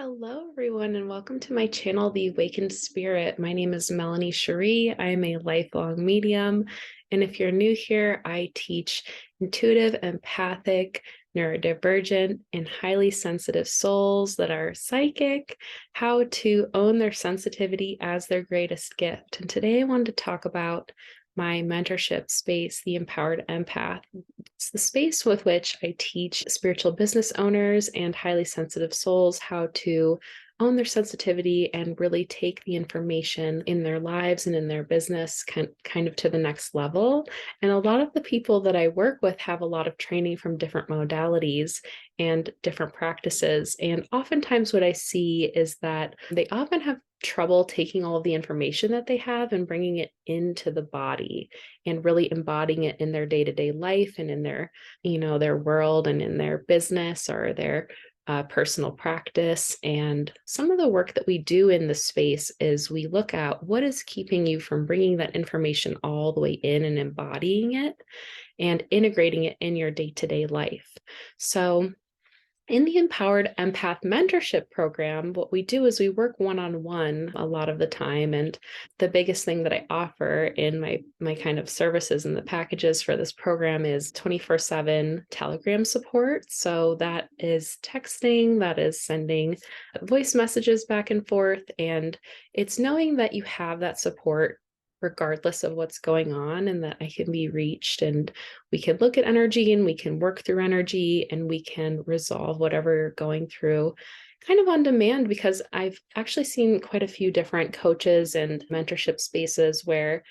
Hello, everyone, and welcome to my channel, The Awakened Spirit. My name is Melanie Sheree. I am a lifelong medium. And if you're new here, I teach intuitive, empathic, neurodivergent, and highly sensitive souls that are psychic how to own their sensitivity as their greatest gift. And today I wanted to talk about my mentorship space, the Empowered Empath. It's the space with which I teach spiritual business owners and highly sensitive souls how to own their sensitivity and really take the information in their lives and in their business kind of to the next level. And a lot of the people that I work with have a lot of training from different modalities and different practices. And oftentimes what I see is that they often have trouble taking all of the information that they have and bringing it into the body and really embodying it in their day-to-day life and in their, their world and in their business or their personal practice. And some of the work that we do in this space is we look at what is keeping you from bringing that information all the way in and embodying it and integrating it in your day-to-day life. So in the Empowered Empath Mentorship program, what we do is we work one-on-one a lot of the time. And the biggest thing that I offer in my kind of services and the packages for this program is 24/7 Telegram support. So that is texting, that is sending voice messages back and forth. And it's knowing that you have that support regardless of what's going on and that I can be reached and we can look at energy and we can work through energy and we can resolve whatever you're going through kind of on demand, because I've actually seen quite a few different coaches and mentorship spaces where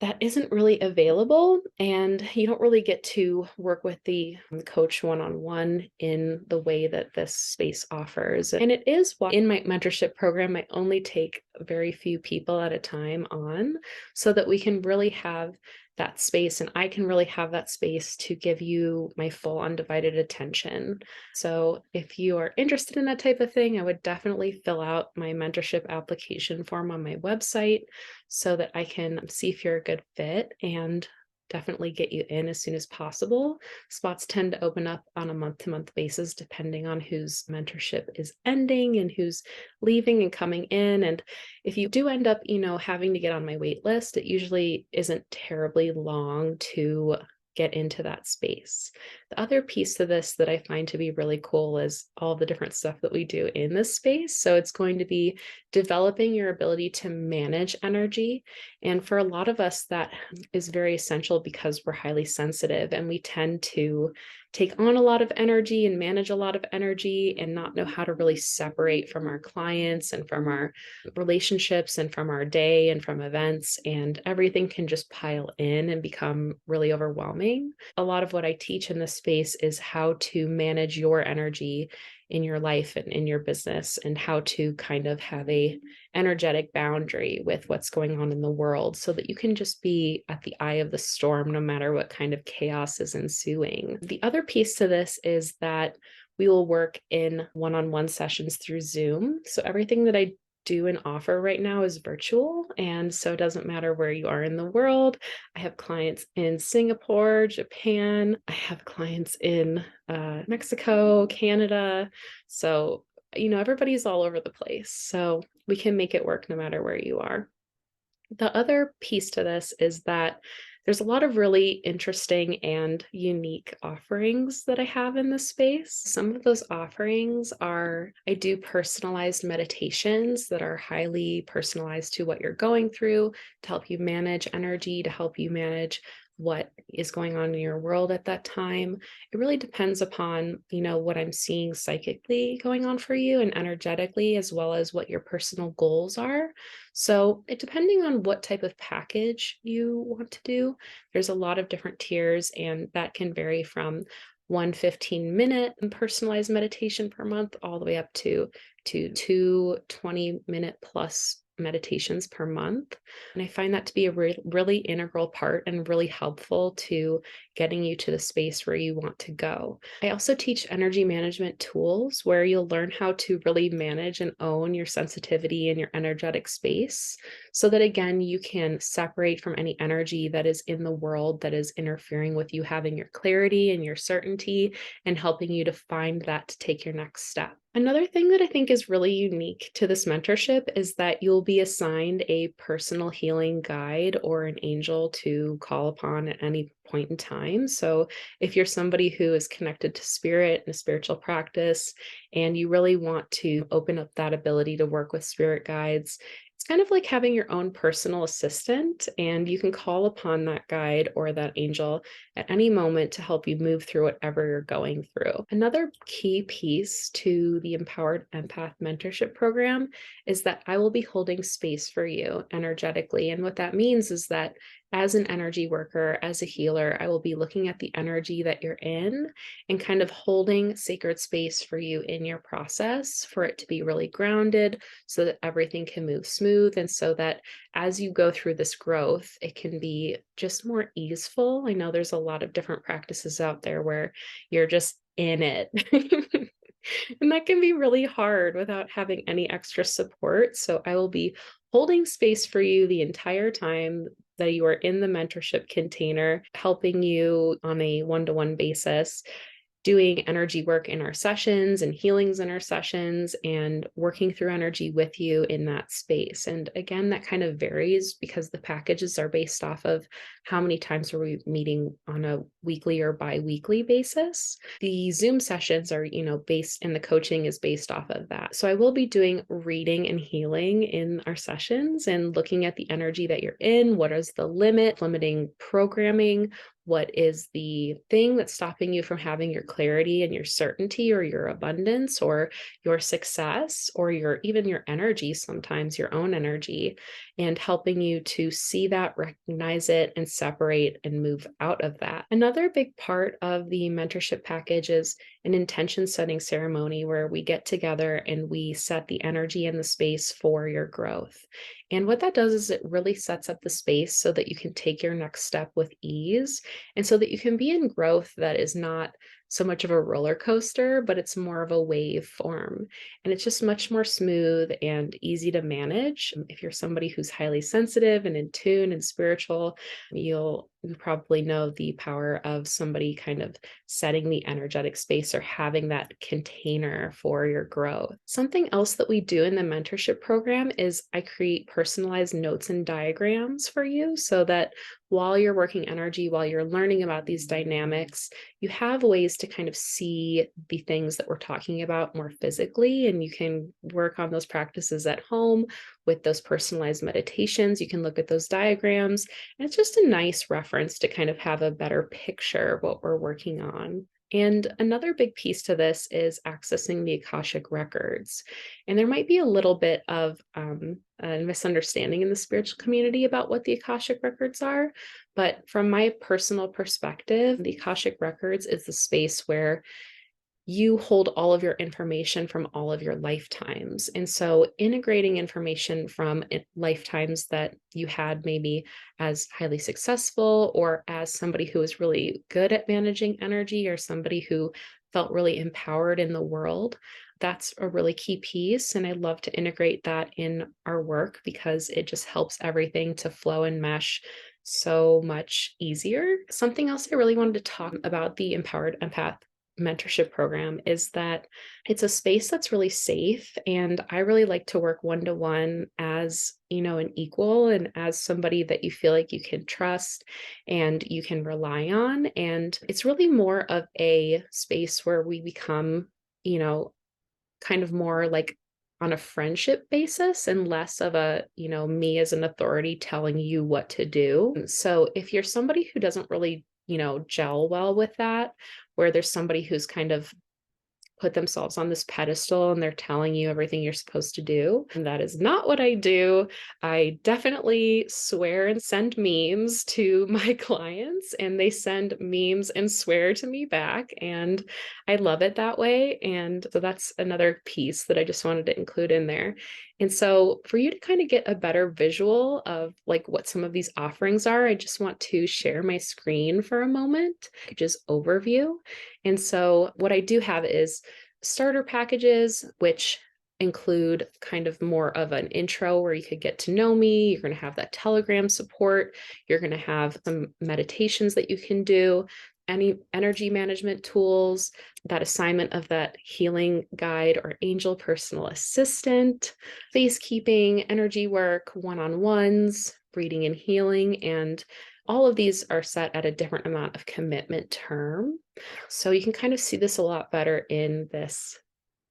that isn't really available and you don't really get to work with the coach one-on-one in the way that this space offers. And it is why in my mentorship program, I only take very few people at a time on so that we can really have that space and I can really have that space to give you my full undivided attention. So if you are interested in that type of thing, I would definitely fill out my mentorship application form on my website so that I can see if you're a good fit and definitely get you in as soon as possible. Spots tend to open up on a month-to-month basis, depending on whose mentorship is ending and who's leaving and coming in. And if you do end up, having to get on my wait list, it usually isn't terribly long to get into that space. The other piece to this that I find to be really cool is all the different stuff that we do in this space. So it's going to be developing your ability to manage energy. And for a lot of us, that is very essential because we're highly sensitive and we tend to take on a lot of energy and manage a lot of energy and not know how to really separate from our clients and from our relationships and from our day and from events. And everything can just pile in and become really overwhelming. A lot of what I teach in this space is how to manage your energy in your life and in your business and how to kind of have a energetic boundary with what's going on in the world so that you can just be at the eye of the storm no matter what kind of chaos is ensuing. The other piece to this is that we will work in one-on-one sessions through Zoom. So everything that I do and offer right now is virtual. And so it doesn't matter where you are in the world. I have clients in Singapore, Japan. I have clients in Mexico, Canada. So, everybody's all over the place. So we can make it work no matter where you are. The other piece to this is that there's a lot of really interesting and unique offerings that I have in this space. Some of those offerings are, I do personalized meditations that are highly personalized to what you're going through to help you manage energy, to help you manage what is going on in your world at that time. It really depends upon, what I'm seeing psychically going on for you and energetically, as well as what your personal goals are. So depending on what type of package you want to do, there's a lot of different tiers, and that can vary from one 15-minute personalized meditation per month all the way up to two 20-minute plus meditations per month. And I find that to be a really integral part and really helpful to getting you to the space where you want to go. I also teach energy management tools where you'll learn how to really manage and own your sensitivity and your energetic space so that, again, you can separate from any energy that is in the world that is interfering with you having your clarity and your certainty and helping you to find that to take your next step. Another thing that I think is really unique to this mentorship is that you'll be assigned a personal healing guide or an angel to call upon at any point in time. So if you're somebody who is connected to spirit and a spiritual practice, and you really want to open up that ability to work with spirit guides, it's kind of like having your own personal assistant, and you can call upon that guide or that angel at any moment to help you move through whatever you're going through. Another key piece to the Empowered Empath Mentorship Program is that I will be holding space for you energetically. And what that means is that as an energy worker, as a healer, I will be looking at the energy that you're in and kind of holding sacred space for you in your process for it to be really grounded so that everything can move smooth. And so that as you go through this growth, it can be just more easeful. I know there's a lot of different practices out there where you're just in it. And that can be really hard without having any extra support. So I will be holding space for you the entire time that you are in the mentorship container, helping you on a one-to-one basis, doing energy work in our sessions and healings in our sessions and working through energy with you in that space. And again, that kind of varies because the packages are based off of how many times are we meeting on a weekly or bi-weekly basis. The Zoom sessions are, based, and the coaching is based off of that. So I will be doing reading and healing in our sessions and looking at the energy that you're in. What is the limiting programming? What is the thing that's stopping you from having your clarity and your certainty or your abundance or your success or even your energy, sometimes your own energy, and helping you to see that, recognize it, and separate and move out of that. Another big part of the mentorship package is an intention setting ceremony where we get together and we set the energy and the space for your growth. And what that does is it really sets up the space so that you can take your next step with ease and so that you can be in growth that is not so much of a roller coaster, but it's more of a wave form. And it's just much more smooth and easy to manage. If you're somebody who's highly sensitive and in tune and spiritual, you probably know the power of somebody kind of setting the energetic space or having that container for your growth. Something else that we do in the mentorship program is I create personalized notes and diagrams for you so that while you're working energy, while you're learning about these dynamics, you have ways to kind of see the things that we're talking about more physically, and you can work on those practices at home with those personalized meditations. You can look at those diagrams, and it's just a nice reference to kind of have a better picture of what we're working on. And another big piece to this is accessing the Akashic records. And there might be a little bit of a misunderstanding in the spiritual community about what the Akashic records are. But from my personal perspective, the Akashic records is the space where you hold all of your information from all of your lifetimes. And so integrating information from lifetimes that you had maybe as highly successful or as somebody who was really good at managing energy or somebody who felt really empowered in the world, that's a really key piece. And I love to integrate that in our work because it just helps everything to flow and mesh so much easier. Something else I really wanted to talk about the Empowered Empath mentorship program is that it's a space that's really safe, and I really like to work one-to-one as an equal and as somebody that you feel like you can trust and you can rely on. And it's really more of a space where we become kind of more like on a friendship basis and less of a me as an authority telling you what to do. So if you're somebody who doesn't really gel well with that, where there's somebody who's kind of put themselves on this pedestal and they're telling you everything you're supposed to do. And that is not what I do. I definitely swear and send memes to my clients, and they send memes and swear to me back. And I love it that way. And so that's another piece that I just wanted to include in there. And so for you to kind of get a better visual of like what some of these offerings are, I just want to share my screen for a moment, just overview. And so what I do have is starter packages, which include kind of more of an intro where you could get to know me. You're going to have that Telegram support. You're going to have some meditations that you can do, any energy management tools, that assignment of that healing guide or angel personal assistant, face keeping, energy work, one-on-ones, reading and healing, and all of these are set at a different amount of commitment term. So you can kind of see this a lot better in this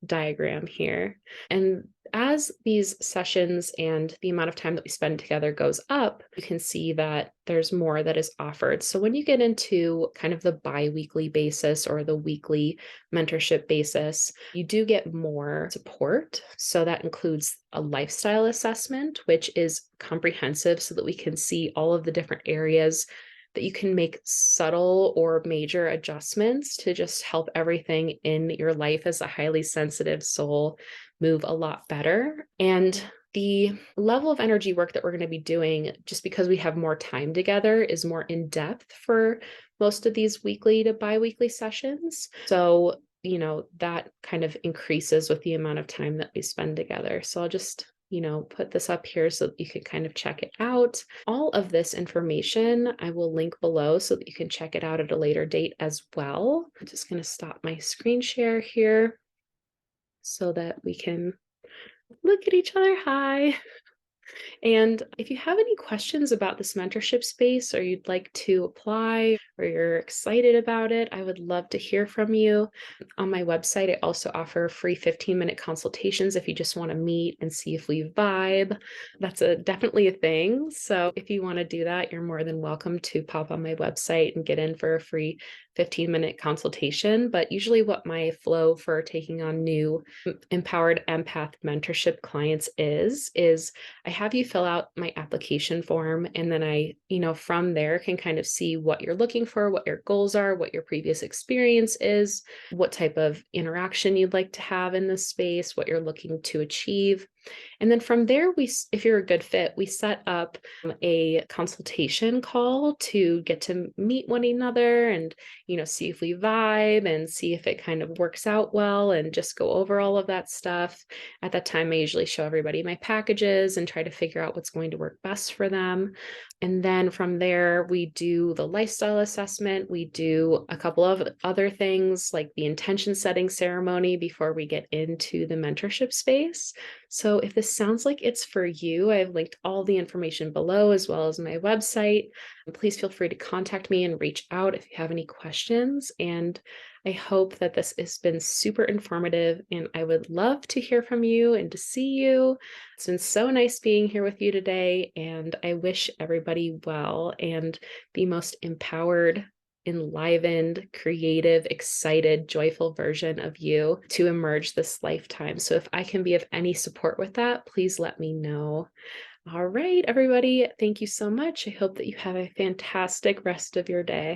diagram here. And as these sessions and the amount of time that we spend together goes up, you can see that there's more that is offered. So when you get into kind of the bi-weekly basis or the weekly mentorship basis, you do get more support. So that includes a lifestyle assessment, which is comprehensive so that we can see all of the different areas that you can make subtle or major adjustments to just help everything in your life as a highly sensitive soul move a lot better. And the level of energy work that we're going to be doing, just because we have more time together, is more in depth for most of these weekly to bi-weekly sessions. So, that kind of increases with the amount of time that we spend together. So I'll just put this up here so that you can kind of check it out. All of this information I will link below so that you can check it out at a later date as well. I'm just going to stop my screen share here so that we can look at each other. Hi. And if you have any questions about this mentorship space, or you'd like to apply, or you're excited about it, I would love to hear from you. On my website, I also offer free 15-minute consultations if you just want to meet and see if we vibe. That's definitely a thing. So if you want to do that, you're more than welcome to pop on my website and get in for a free 15-minute consultation. But usually what my flow for taking on new empowered empath mentorship clients is I have you fill out my application form, and then I, from there can kind of see what you're looking for, what your goals are, what your previous experience is, what type of interaction you'd like to have in this space, what you're looking to achieve. And then from there, if you're a good fit, we set up a consultation call to get to meet one another and, see if we vibe and see if it kind of works out well and just go over all of that stuff. At that time, I usually show everybody my packages and try to figure out what's going to work best for them. And then from there, we do the lifestyle assessment. We do a couple of other things like the intention setting ceremony before we get into the mentorship space. So if this sounds like it's for you, I've linked all the information below as well as my website. Please feel free to contact me and reach out if you have any questions. And I hope that this has been super informative, and I would love to hear from you and to see you. It's been so nice being here with you today, and I wish everybody well and the most empowered, enlivened, creative, excited, joyful version of you to emerge this lifetime. So if I can be of any support with that, please let me know. All right, everybody, thank you so much. I hope that you have a fantastic rest of your day.